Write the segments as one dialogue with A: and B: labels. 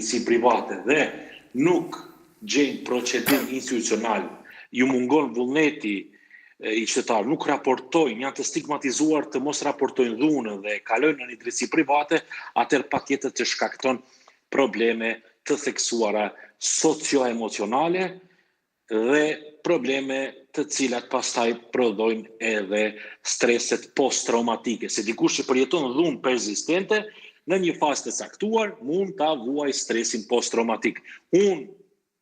A: si private dhe nuk gjejnë procedim institucional, ju mungon vullneti i qytetarë, nuk raportojnë, janë të stigmatizuar të mos raportojnë dhunën dhe kalojnë në një drejtësi private, atëherë patjetër të shkakton probleme të theksuara socio-emocionale dhe probleme të cilat pastaj prodhojnë edhe streset post-traumatike. Se dikush që përjeton dhunë persistente, në një fazë të caktuar mund ta vuaj stresin post-traumatik. Unë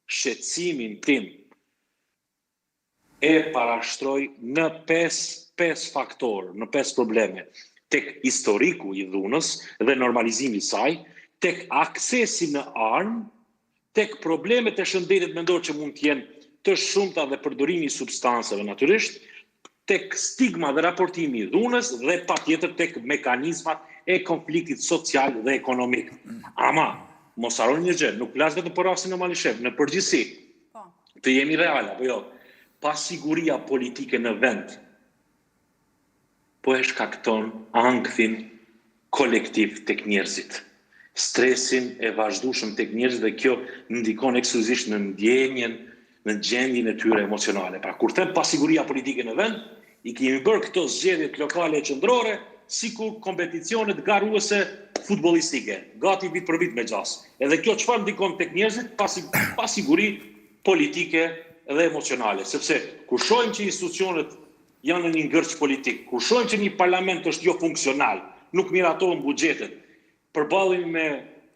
A: shqetësimin tim e parashtroj në 5 faktorë, në 5 probleme. Tek historiku i dhunës dhe normalizimi i saj, tek aksesi në armë, tek problemet e shëndetit mendor që mund të jenë të shumta dhe përdorimi i substancave natyrisht, tek stigma dhe raportimi i dhunës dhe patjetër tek mekanizmat e konfliktit social dhe ekonomik. Ama, mos harroni një gjë, nuk flas vetëm për rastin e Malishev, në përgjithësi, të jemi real apo jo, pasiguria politike në vend po e shkakton ankthin kolektiv tek njerëzit. Stresin e vazhdueshëm tek njerëzit dhe kjo ndikon ekskluzivisht në ndjenjen, në gjendjen e tyre emocionale. Pra kur them pasiguria politike në vend, i kemi bërë këto zgjedhjet lokale e qendrore sikur kompeticionet garuese futbollistike, gati vit për vit me gjas. Edhe kjo çfarë ndikon tek njerëzit? Pasiguri politike dhe emocionale, sepse kur shohim që institucionet janë në një ngërç politik, kur shohim që një parlament është jo funksional, nuk miratohen buxhetet, përballemi me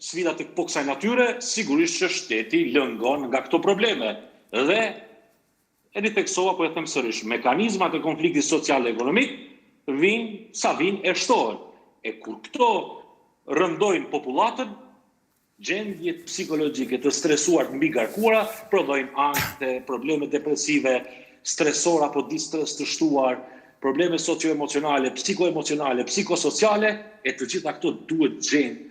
A: sfida të kësaj natyre, sigurisht që shteti lëngon nga këto probleme. Dhe e ritheksova, po e them sërish, mekanizmat e konfliktit social dhe ekonomik vinë, sa vinë, e shtohen. E kur këto rëndojnë popullatën, gjendjet psikologjike të stresuar të mbi garkuara, prodhojnë ankte, probleme depresive, stresor apo distres të shtuar, probleme socio-emocionale, psiko-emocionale, psikosociale, e të gjitha këto duhet gjenë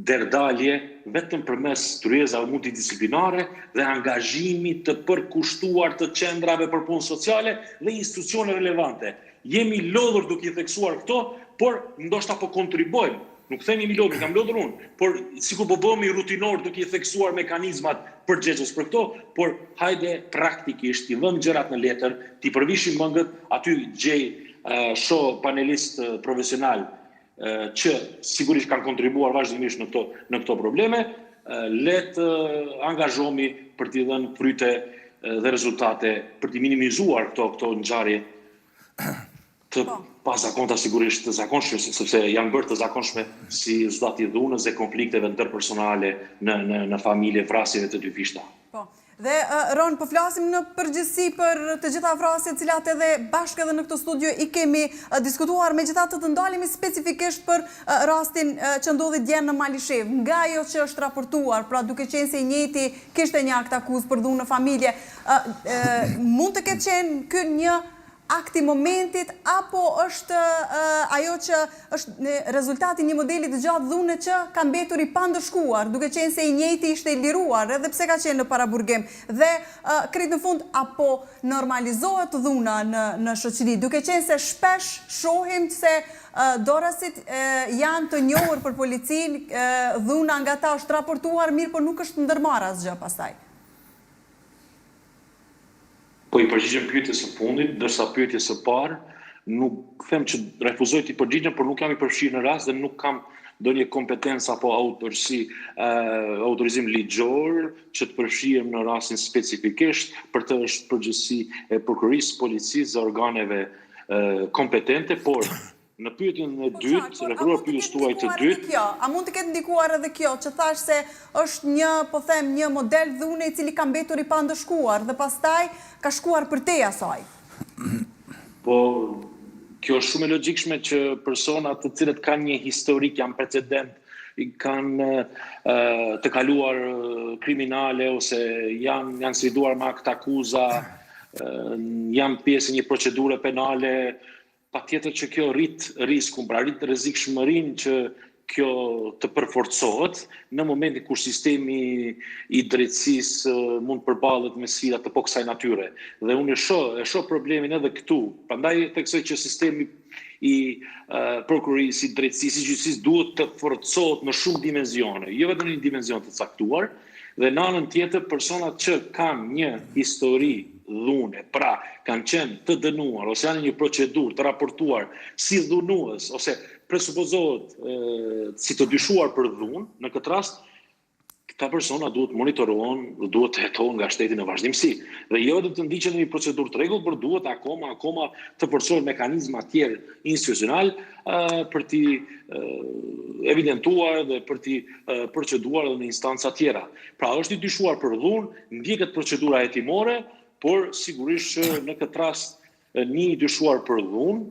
A: derdalje vetëm përmes tryezave multidisciplinare dhe angazhimit të përkushtuar të qendrave për punë sociale dhe institucione relevante. Jemi lodhur duke i theksuar këto, por ndoshta po kontribojmë. Nuk themi mi lodhur, kam lodhur unë, por sikur po bëhemi rutinor duke i theksuar mekanizmat përgjegjës për këto, por hajde praktikisht i vëmë gjërat në letër, t'i përvishim mëngët, aty gjej shoh panelist profesional që sigurisht kanë kontribuar vazhdimisht në këto probleme, le të angazhohemi për t'i dhënë fryte dhe rezultate, për t'i minimizuar këto ngjarje të pazakonta, sigurisht të zakonshme, sepse janë bërë të zakonshme si zati dhunës dhe konflikteve ndërpersonale në familje, vrasjeve të dyfishta.
B: Dhe, Ron, po flasim në përgjithësi për të gjitha vrasjet cilat edhe bashkë edhe në këtë studio i kemi diskutuar, megjithatë të ndalemi specifikisht për rastin që ndodhi dje në Malishev. Nga ajo që është raportuar, pra duke qenë se i njëjti kishte një akt akuz për dhunë në familje, mund të ketë qenë ky një akti momentit, apo është ajo që është rezultati një modeli të gjatë dhune që ka mbetur i pandëshkuar, duke qenë se i njëjti ishte i liruar, edhe pse ka qenë në paraburgim. Dhe krejt në fund, apo normalizohet dhuna në shoqëri, duke qenë se shpesh shohim se dorasit janë të njohur për policin, dhuna nga ta është raportuar mirë, por nuk është ndërmarrë asgjë pastaj.
A: Po i përgjigjem pyetjes së fundit, ndërsa pyetjes së parë nuk them që refuzoj të i përgjigjem, por nuk jam i përfshirë në rast dhe nuk kam ndonjë kompetencë apo autorizim ligjor që të përfshihem në rastin specifikisht, për të është përgjegjësi e prokurisë, policisë dhe organeve kompetente, por në pyetjen e dytë, referuar pyetjes tuaj të dytë,
B: a mund të ketë ndikuar edhe kjo, që thash se është një model dhune i cili ka mbetur i pandëshkuar dhe pastaj ka shkuar për te asaj?
A: Po, kjo është shumë e logjikshme që personat të cilët kanë një historik, janë precedent, kanë të kaluar kriminale ose janë sfiduar me akt akuza, janë pjesë e një procedure penale, patjetër që kjo rrit riskun, pra rrit rrezikshmërinë që kjo të përforcohet në momentin kur sistemi i drejtësisë mund përballet me sfida të kësaj natyre. Dhe unë e shoh problemin edhe këtu. Prandaj theksoj që sistemi i prokurisë, drejtësisë, gjyqësisë duhet të forcohet në shumë dimensione, jo vetëm në një dimension të caktuar, dhe në anën tjetër personat që kanë një histori dhune, pra kanë qenë të dënuar ose janë një procedurë të raportuar si dhunues ose presupozohet si të dyshuar për dhunë, në këtë rast këta persona duhet monitorohen dhe duhet të hetohen nga shteti në vazhdimsi. Dhe jo vetëm të ndiqen në një procedurë të rregull, por duhet akoma të forcohen mekanizma të tjerë institucional për t'i evidentuar dhe për t'i proceduar edhe në instanca tjera. Pra është i dyshuar për dhunë, ndjeket procedura hetimore, por sigurisht që në këtë rast një i dyshuar për dhunë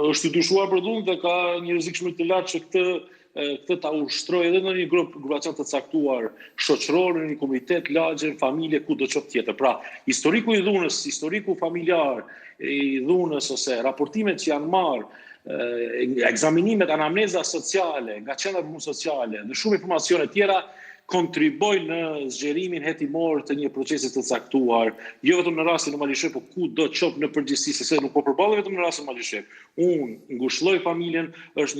A: është i dyshuar për dhunë dhe ka një rrezikshmëri të lartë që këtë ta ushtroj edhe në një grupacion të caktuar shoqëror, në një komunitet, lagje, familje, ku do qoftë tjetër. Pra, historiku i dhunës, historiku familjar i dhunës ose raportimet që janë marrë, ekzaminimet, anamneza sociale, nga qendra sociale dhe shumë informacione tjera kontribojnë në zgjerimin hetimor të një procesi të caktuar, jo vetëm në rastin e Malishep, por ku do qoftë në përgjithësi, se nuk po përballet vetëm në rastin e Malishep. Unë ngushëlloj familjen, është